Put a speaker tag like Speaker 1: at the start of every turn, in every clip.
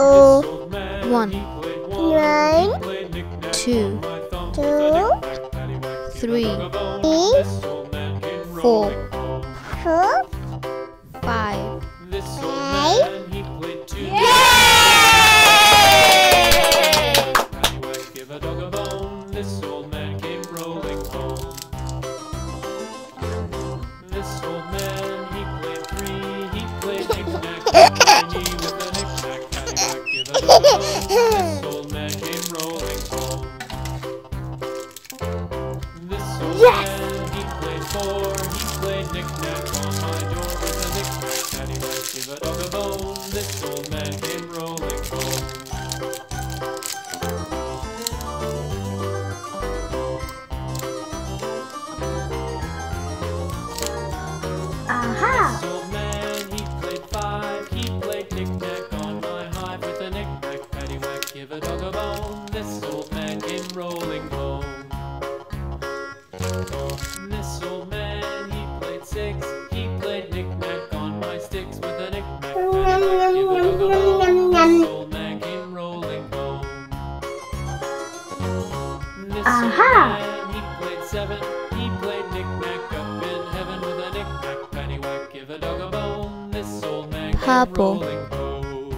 Speaker 1: Oh.
Speaker 2: 1,
Speaker 1: 9,
Speaker 2: 2,
Speaker 1: 2,
Speaker 2: 3,
Speaker 1: 3,
Speaker 2: 4,
Speaker 1: 4,
Speaker 2: 5.
Speaker 1: 5.
Speaker 3: Give a dog a bone. This old man came rolling home. This old man, he played 3. He played knick-knack, tiny with a knick-knack, paddywhack. Give a dog a bone. This old man came rolling home. This old man, he played 4. He played knick-knack on my door with a knick-knack, paddywhack. Give a dog a bone. This old man came rolling home.
Speaker 1: Aha!
Speaker 3: This old man, he played 5. He played knick-knack on my hive with a knick-knack, paddywhack. Give a dog a bone. This old man came rolling home. This old man, he played 6. He played knick-knack on my sticks with a knick-knack, paddywhack. Give a dog a bone. This old man came rolling home. This old man, he played 7. He played knick-knack up in heaven with a knick-knack, paddywhack. Give a dog a bone. This old man came
Speaker 2: Purple.
Speaker 3: rolling home.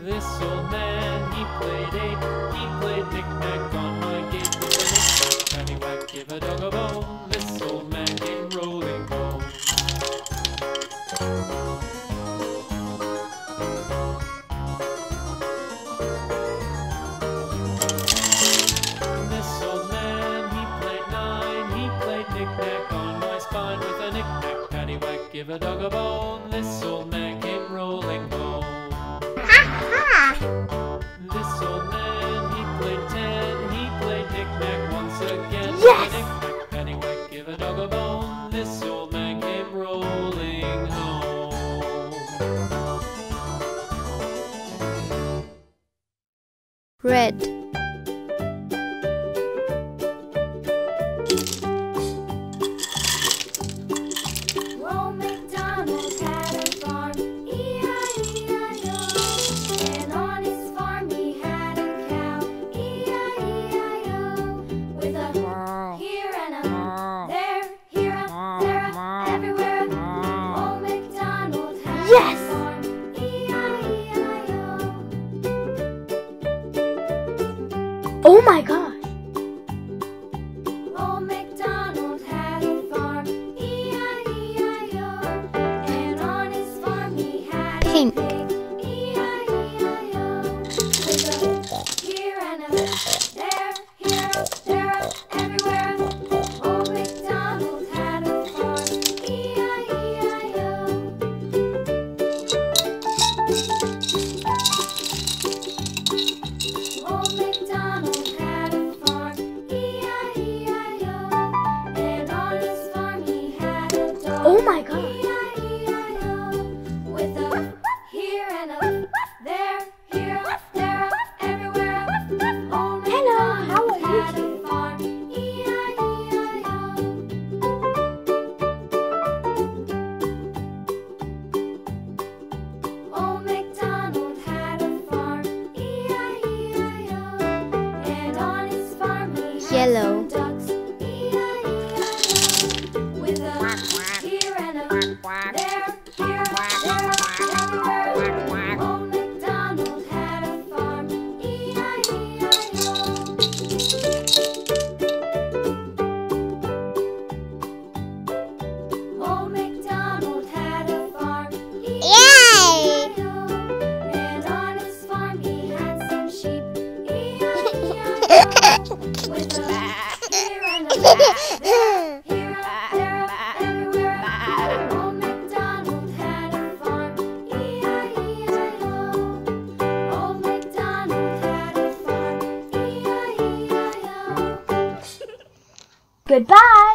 Speaker 3: This old man, he played 8. He played knick-knack on my gate with a knick-knack, paddywhack. Give a dog a bone. This old man came rolling home. This old man, he played 9. He played knick-knack on my spine with a knick-knack, paddywhack. Give a dog a bone. This old man came rolling home.
Speaker 1: Ha!
Speaker 3: This old man, he played 10. He played knick-knack once again.
Speaker 1: Yes!
Speaker 3: With a knick-knack, paddywhack. Give a dog a bone. This old man came rolling home.
Speaker 2: Red.
Speaker 4: Old MacDonald had a farm, E-I-E-I-O. And on his farm he had a cow, E-I-E-I-O. With a here and a there, here a, there a, everywhere. Old MacDonald had a farm, E-I-E-I-O.
Speaker 1: Oh my gosh!
Speaker 4: Old MacDonald had a farm, E-I-E-I-O. And on his farm he had
Speaker 2: Pink.
Speaker 4: a pig, E-I-E-I-O. With a here and a there, here, there, everywhere. Old MacDonald had a farm, E-I-E-I-O. Old MacDonald had a farm, E-I-E-I-O. And on his farm he had a dog,
Speaker 1: Oh my gosh.
Speaker 4: E-I-E-I-O. With a here and a there, here, there, everywhere. Old
Speaker 1: Hello, how
Speaker 4: MacDonald
Speaker 1: are you
Speaker 4: had a farm, E-I-E-I-O. Old MacDonald had a farm, E-I-E-I-O. And on his farm he had
Speaker 2: Yellow.
Speaker 4: some ducks, E-I-E-I-O. With a here and a there, here, there, everywhere. Old MacDonald had a farm, E-I-E-I-O. Old MacDonald had a farm, E-I-E-I-O. And on his farm he had some sheep, E-I-E-I-O. With a here and a there, here, there, everywhere. Old MacDonald had a farm, E-I-E-I-O. Old MacDonald had a farm, E-I-E-I-O.
Speaker 1: Goodbye!